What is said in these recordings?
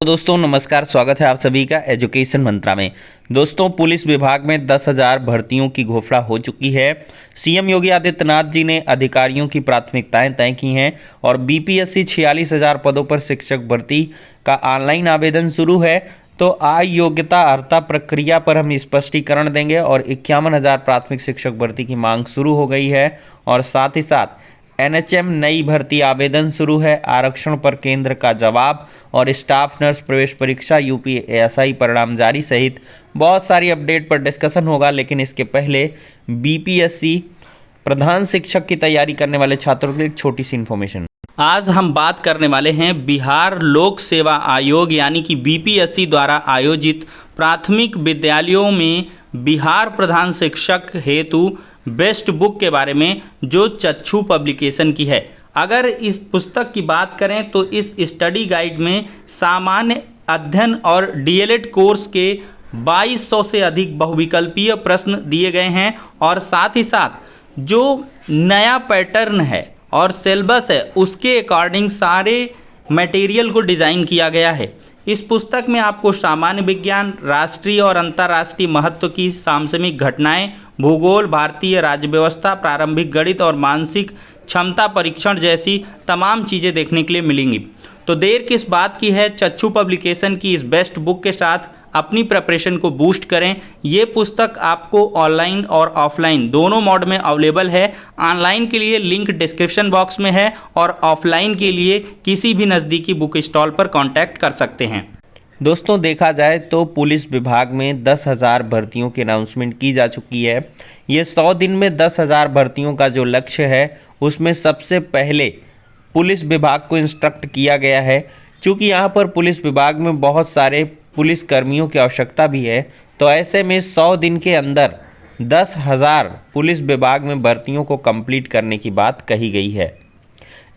तो दोस्तों नमस्कार, स्वागत है आप सभी का एजुकेशन मंत्रा में। दोस्तों पुलिस विभाग में 10,000 भर्तियों की घोषणा हो चुकी है। सीएम योगी आदित्यनाथ जी ने अधिकारियों की प्राथमिकताएं तय की हैं और बीपीएससी 46,000 पदों पर शिक्षक भर्ती का ऑनलाइन आवेदन शुरू है। तो आय योग्यता अर्हता प्रक्रिया पर हम स्पष्टीकरण देंगे और 51,000 प्राथमिक शिक्षक भर्ती की मांग शुरू हो गई है और साथ ही साथ एनएचएम नई भर्ती आवेदन शुरू है। आरक्षण पर केंद्र का जवाब और स्टाफ नर्स प्रवेश परीक्षा यूपीएससी परिणाम जारी सहित बहुत सारी अपडेट पर डिस्कशन होगा। लेकिन इसके पहले बीपीएससी प्रधान शिक्षक की तैयारी करने वाले छात्रों के लिए एक छोटी सी इन्फॉर्मेशन। आज हम बात करने वाले हैं बिहार लोक सेवा आयोग यानी कि बीपीएससी द्वारा आयोजित प्राथमिक विद्यालयों में बिहार प्रधान शिक्षक हेतु बेस्ट बुक के बारे में, जो चक्षु पब्लिकेशन की है। अगर इस पुस्तक की बात करें तो इस स्टडी गाइड में सामान्य अध्ययन और डीएलएड कोर्स के 2200 से अधिक बहुविकल्पीय प्रश्न दिए गए हैं और साथ ही साथ जो नया पैटर्न है और सिलेबस है उसके अकॉर्डिंग सारे मटेरियल को डिज़ाइन किया गया है। इस पुस्तक में आपको सामान्य विज्ञान, राष्ट्रीय और अंतर्राष्ट्रीय महत्व की समसामयिक घटनाएं, भूगोल, भारतीय राज्य व्यवस्था, प्रारंभिक गणित और मानसिक क्षमता परीक्षण जैसी तमाम चीज़ें देखने के लिए मिलेंगी। तो देर किस बात की है, चक्षु पब्लिकेशन की इस बेस्ट बुक के साथ अपनी प्रिपरेशन को बूस्ट करें। ये पुस्तक आपको ऑनलाइन और ऑफलाइन दोनों मोड में अवेलेबल है। ऑनलाइन के लिए लिंक डिस्क्रिप्शन बॉक्स में है और ऑफलाइन के लिए किसी भी नज़दीकी बुक स्टॉल पर कांटेक्ट कर सकते हैं। दोस्तों देखा जाए तो पुलिस विभाग में 10,000 भर्तियों की अनाउंसमेंट की जा चुकी है। ये 100 दिन में 10,000 भर्तियों का जो लक्ष्य है उसमें सबसे पहले पुलिस विभाग को इंस्ट्रक्ट किया गया है। क्योंकि यहाँ पर पुलिस विभाग में बहुत सारे पुलिस कर्मियों की आवश्यकता भी है, तो ऐसे में 100 दिन के अंदर 10,000 पुलिस विभाग में भर्तियों को कंप्लीट करने की बात कही गई है।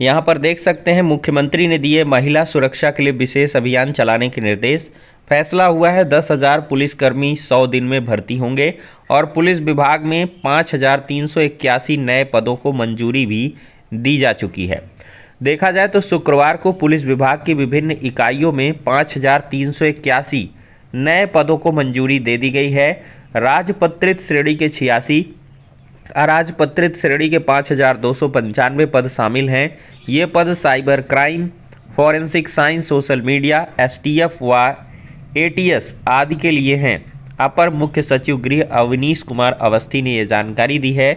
यहाँ पर देख सकते हैं मुख्यमंत्री ने दिए महिला सुरक्षा के लिए विशेष अभियान चलाने के निर्देश। फैसला हुआ है 10,000 पुलिसकर्मी 100 दिन में भर्ती होंगे और पुलिस विभाग में 5,381 नए पदों को मंजूरी भी दी जा चुकी है। देखा जाए तो शुक्रवार को पुलिस विभाग की विभिन्न इकाइयों में 5,381 नए पदों को मंजूरी दे दी गई है। राजपत्रित श्रेणी के 86, अराजपत्रित श्रेणी के 5,295 पद शामिल हैं। ये पद cyber crime, forensic science, social media, STF व एटीएस आदि के लिए हैं। अपर मुख्य सचिव गृह अवनीश कुमार अवस्थी ने यह जानकारी दी है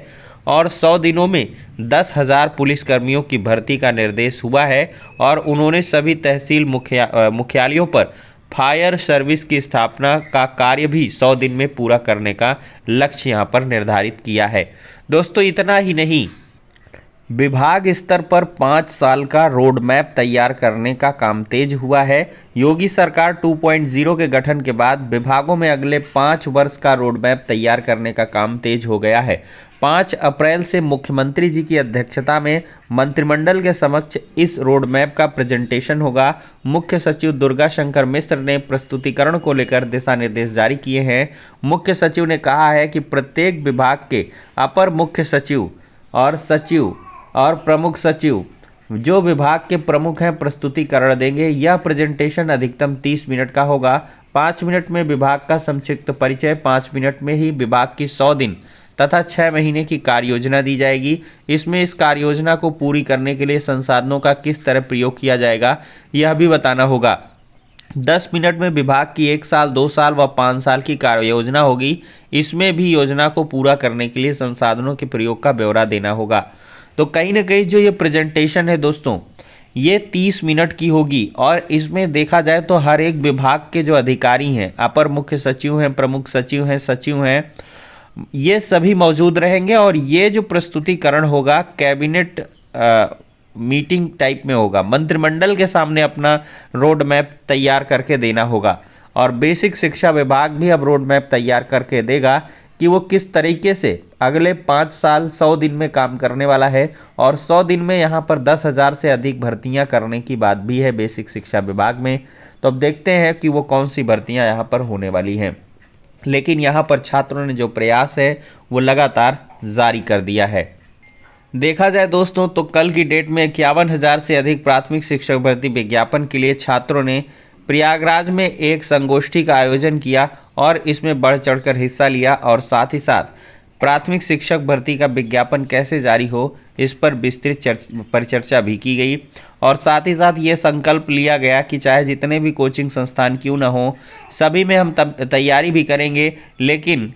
और 100 दिनों में 10,000 पुलिसकर्मियों की भर्ती का निर्देश हुआ है और उन्होंने सभी तहसील मुख्यालयों पर फायर सर्विस की स्थापना का कार्य भी 100 दिन में पूरा करने का लक्ष्य यहां पर निर्धारित किया है। दोस्तों इतना ही नहीं, विभाग स्तर पर 5 साल का रोड मैप तैयार करने का काम तेज हुआ है। योगी सरकार 2.0 के गठन के बाद विभागों में अगले 5 वर्ष का रोड मैप तैयार करने का काम तेज हो गया है। 5 अप्रैल से मुख्यमंत्री जी की अध्यक्षता में मंत्रिमंडल के समक्ष इस रोड मैप का प्रेजेंटेशन होगा। मुख्य सचिव दुर्गा शंकर मिश्र ने प्रस्तुतिकरण को लेकर दिशा निर्देश जारी किए हैं। मुख्य सचिव ने कहा है कि प्रत्येक विभाग के अपर मुख्य सचिव और प्रमुख सचिव, जो विभाग के प्रमुख हैं, प्रस्तुतिकरण देंगे। यह प्रेजेंटेशन अधिकतम 30 मिनट का होगा। 5 मिनट में विभाग का संक्षिप्त परिचय, 5 मिनट में ही विभाग की 100 दिन तथा 6 महीने की कार्य योजना दी जाएगी। इसमें इस कार्य योजना को पूरी करने के लिए संसाधनों का किस तरह प्रयोग किया जाएगा यह भी बताना होगा। 10 मिनट में विभाग की 1 साल, 2 साल व 5 साल की कार्य योजना होगी। इसमें भी योजना को पूरा करने के लिए संसाधनों के प्रयोग का ब्यौरा देना होगा। तो कहीं ना कहीं जो ये प्रेजेंटेशन है दोस्तों, ये 30 मिनट की होगी और इसमें देखा जाए तो हर एक विभाग के जो अधिकारी हैं, अपर मुख्य सचिव हैं, प्रमुख सचिव हैं, सचिव हैं, ये सभी मौजूद रहेंगे और ये जो प्रस्तुतिकरण होगा कैबिनेट मीटिंग टाइप में होगा। मंत्रिमंडल के सामने अपना रोड मैप तैयार करके देना होगा और बेसिक शिक्षा विभाग भी अब रोड मैप तैयार करके देगा कि वो किस तरीके से अगले 5 साल 100 दिन में काम करने वाला है और 100 दिन में यहाँ पर 10,000 से अधिक भर्तियाँ करने की बात भी है बेसिक शिक्षा विभाग में। तो अब देखते हैं कि वो कौन सी भर्तियाँ यहाँ पर होने वाली हैं। लेकिन यहाँ पर छात्रों ने जो प्रयास है वो लगातार जारी कर दिया है। देखा जाए दोस्तों तो कल की डेट में 51,000 से अधिक प्राथमिक शिक्षक भर्ती विज्ञापन के लिए छात्रों ने प्रयागराज में एक संगोष्ठी का आयोजन किया और इसमें बढ़ चढ़कर हिस्सा लिया और साथ ही साथ प्राथमिक शिक्षक भर्ती का विज्ञापन कैसे जारी हो इस पर विस्तृत परिचर्चा भी की गई और साथ ही साथ ये संकल्प लिया गया कि चाहे जितने भी कोचिंग संस्थान क्यों न हो, सभी में हम तैयारी भी करेंगे, लेकिन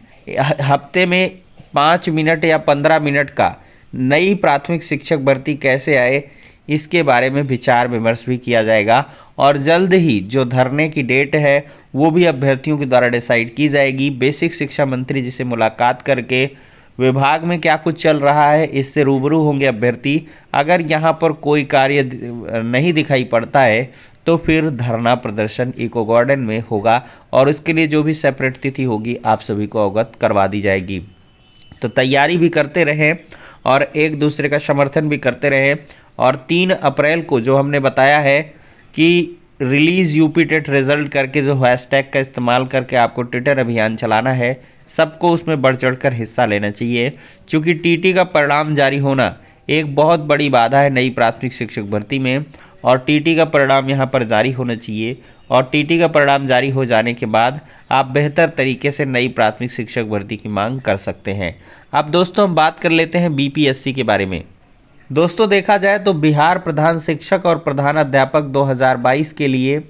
हफ्ते में 5 मिनट या 15 मिनट का नई प्राथमिक शिक्षक भर्ती कैसे आए इसके बारे में विचार विमर्श भी किया जाएगा और जल्द ही जो धरने की डेट है वो भी अभ्यर्थियों के द्वारा डिसाइड की जाएगी। बेसिक शिक्षा मंत्री जी से मुलाकात करके विभाग में क्या कुछ चल रहा है इससे रूबरू होंगे अभ्यर्थी। अगर यहाँ पर कोई कार्य नहीं दिखाई पड़ता है तो फिर धरना प्रदर्शन इको गार्डन में होगा और इसके लिए जो भी सेपरेट तिथि होगी आप सभी को अवगत करवा दी जाएगी। तो तैयारी भी करते रहें और एक दूसरे का समर्थन भी करते रहें। और 3 अप्रैल को जो हमने बताया है कि रिलीज यूपी टेट रिजल्ट करके जो हैशटैग का इस्तेमाल करके आपको ट्विटर अभियान चलाना है, सबको उसमें बढ़ चढ़कर हिस्सा लेना चाहिए, क्योंकि टीटी का परिणाम जारी होना एक बहुत बड़ी बाधा है नई प्राथमिक शिक्षक भर्ती में और टीटी का परिणाम यहाँ पर जारी होना चाहिए और टीटी का परिणाम जारी हो जाने के बाद आप बेहतर तरीके से नई प्राथमिक शिक्षक भर्ती की मांग कर सकते हैं। अब दोस्तों हम बात कर लेते हैं बीपीएससी के बारे में। दोस्तों देखा जाए तो बिहार प्रधान शिक्षक और प्रधान अध्यापक 2022 के लिए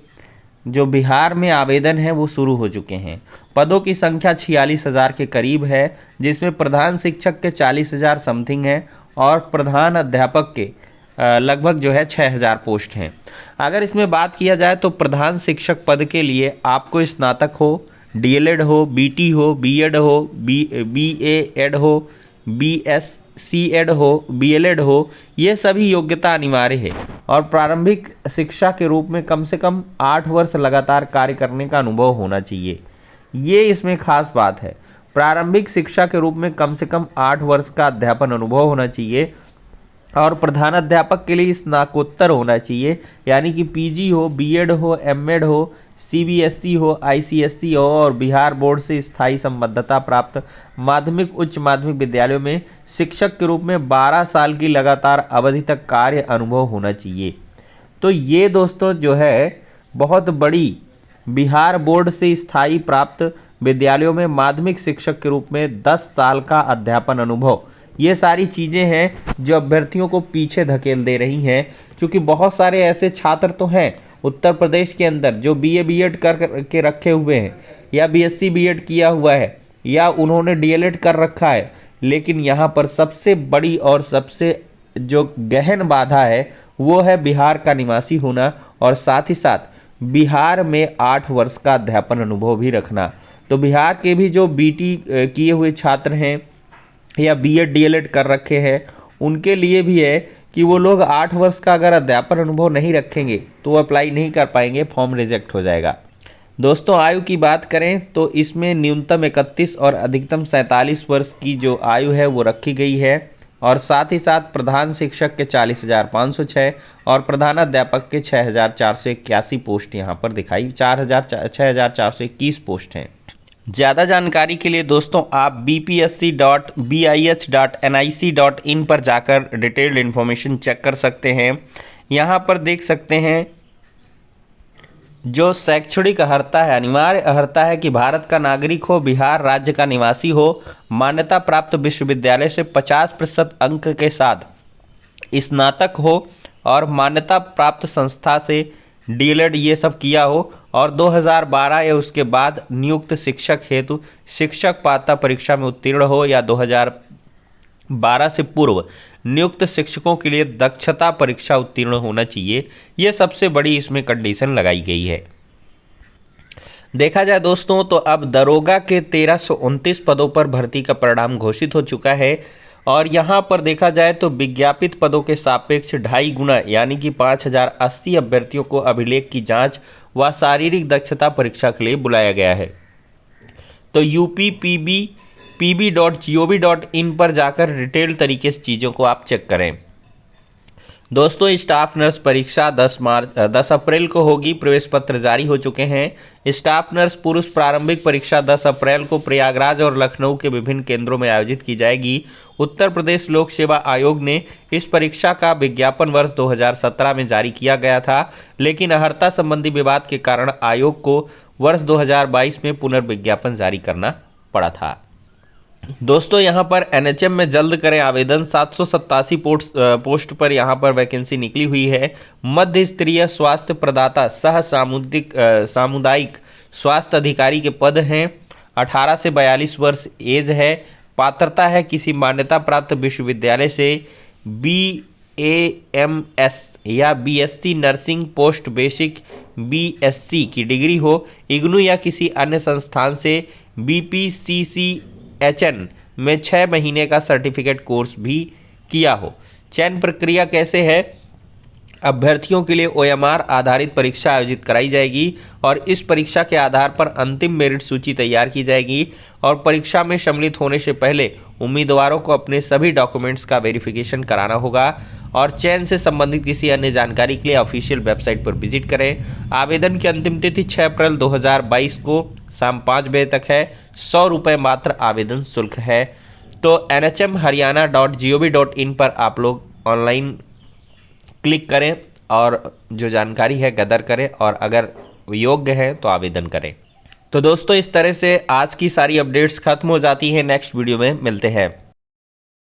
जो बिहार में आवेदन है वो शुरू हो चुके हैं। पदों की संख्या 46,000 के करीब है, जिसमें प्रधान शिक्षक के 40,000 समथिंग है और प्रधान अध्यापक के लगभग जो है 6,000 पोस्ट हैं। अगर इसमें बात किया जाए तो प्रधान शिक्षक पद के लिए आपको स्नातक हो, डीएलएड हो, बीटी हो, बीएड हो, बीएड हो, बीएससी एड हो, बीएलएड हो, ये सभी योग्यता अनिवार्य है और प्रारंभिक शिक्षा के रूप में कम से कम 8 वर्ष लगातार कार्य करने का अनुभव होना चाहिए। ये इसमें खास बात है, प्रारंभिक शिक्षा के रूप में कम से कम 8 वर्ष का अध्यापन अनुभव होना चाहिए और प्रधानाध्यापक के लिए स्नातकोत्तर होना चाहिए, यानी कि पीजी हो, बीएड हो, एमएड हो, सीबीएसई हो, आईसीएसई हो और बिहार बोर्ड से स्थायी संबद्धता प्राप्त माध्यमिक उच्च माध्यमिक विद्यालयों में शिक्षक के रूप में 12 साल की लगातार अवधि तक कार्य अनुभव होना चाहिए। तो ये दोस्तों जो है बहुत बड़ी बिहार बोर्ड से स्थायी प्राप्त विद्यालयों में माध्यमिक शिक्षक के रूप में 10 साल का अध्यापन अनुभव, ये सारी चीज़ें हैं जो अभ्यर्थियों को पीछे धकेल दे रही हैं, क्योंकि बहुत सारे ऐसे छात्र तो हैं उत्तर प्रदेश के अंदर जो बीए बीएड कर के रखे हुए हैं या बीएससी बीएड किया हुआ है या उन्होंने डीएलएड कर रखा है, लेकिन यहाँ पर सबसे बड़ी और सबसे जो गहन बाधा है वो है बिहार का निवासी होना और साथ ही साथ बिहार में 8 वर्ष का अध्यापन अनुभव भी रखना। तो बिहार के भी जो बीटी किए हुए छात्र हैं या बीएड डीएलएड कर रखे हैं उनके लिए भी है कि वो लोग 8 वर्ष का अगर अध्यापन अनुभव नहीं रखेंगे तो वो अप्लाई नहीं कर पाएंगे, फॉर्म रिजेक्ट हो जाएगा। दोस्तों आयु की बात करें तो इसमें न्यूनतम 31 और अधिकतम 47 वर्ष की जो आयु है वो रखी गई है और साथ ही साथ प्रधान शिक्षक के 40,506 और प्रधानाध्यापक के 6,481 पोस्ट यहाँ पर दिखाई 6,421 पोस्ट हैं। ज़्यादा जानकारी के लिए दोस्तों आप bpsc.bis.nic.in पर जाकर डिटेल्ड इन्फॉर्मेशन चेक कर सकते हैं। यहाँ पर देख सकते हैं जो शैक्षणिक अर्हता है, अनिवार्य अर्हता है कि भारत का नागरिक हो, बिहार राज्य का निवासी हो, मान्यता प्राप्त विश्वविद्यालय से 50% अंक के साथ स्नातक हो और मान्यता प्राप्त संस्था से डीएलएड ये सब किया हो और 2012 या उसके बाद नियुक्त शिक्षक हेतु शिक्षक पात्रता परीक्षा में उत्तीर्ण हो या 2012 से पूर्व नियुक्त शिक्षकों के लिए दक्षता परीक्षा उत्तीर्ण होना चाहिए। ये सबसे बड़ी इसमें कंडीशन लगाई गई है। देखा जाए दोस्तों तो अब दरोगा के 1329 पदों पर भर्ती का परिणाम घोषित हो चुका है और यहाँ पर देखा जाए तो विज्ञापित पदों के सापेक्ष 2.5 गुना यानी कि 5,080 अभ्यर्थियों को अभिलेख की जांच व शारीरिक दक्षता परीक्षा के लिए बुलाया गया है। तो UPPB.gov.in पर जाकर डिटेल तरीके से चीज़ों को आप चेक करें। दोस्तों स्टाफ नर्स परीक्षा 10 अप्रैल को होगी। प्रवेश पत्र जारी हो चुके हैं। स्टाफ नर्स पुरुष प्रारंभिक परीक्षा 10 अप्रैल को प्रयागराज और लखनऊ के विभिन्न केंद्रों में आयोजित की जाएगी। उत्तर प्रदेश लोक सेवा आयोग ने इस परीक्षा का विज्ञापन वर्ष 2017 में जारी किया गया था, लेकिन अर्हता संबंधी विवाद के कारण आयोग को वर्ष 2022 में पुनर्विज्ञापन जारी करना पड़ा था। दोस्तों यहां पर एनएचएम में जल्द करें आवेदन। 787 पोस्ट पर यहां पर वैकेंसी निकली हुई है। मध्य स्तरीय स्वास्थ्य प्रदाता सह सामुदायिक स्वास्थ्य अधिकारी के पद हैं। 18 से 42 वर्ष एज है। पात्रता है किसी मान्यता प्राप्त विश्वविद्यालय से BAMS या BSc nursing post basic BSc की डिग्री हो। इग्नू या किसी अन्य संस्थान से BPCCHN में 6 महीने का सर्टिफिकेट कोर्स भी किया हो। चयन प्रक्रिया कैसे है? अभ्यर्थियों के लिए OMR आधारित परीक्षा आयोजित कराई जाएगी और इस परीक्षा के आधार पर अंतिम मेरिट सूची तैयार की जाएगी और परीक्षा में सम्मिलित होने से पहले उम्मीदवारों को अपने सभी डॉक्यूमेंट्स का वेरिफिकेशन कराना होगा। और चयन से संबंधित किसी अन्य जानकारी के लिए ऑफिशियल वेबसाइट पर विजिट करें। आवेदन की अंतिम तिथि 6 अप्रैल 2022 को शाम 5 बजे तक है। 100 रुपये मात्र आवेदन शुल्क है। तो nhmharyana.gov.in पर आप लोग ऑनलाइन क्लिक करें और जो जानकारी है गदर करें और अगर योग्य है तो आवेदन करें। तो दोस्तों इस तरह से आज की सारी अपडेट्स खत्म हो जाती हैं। नेक्स्ट वीडियो में मिलते हैं।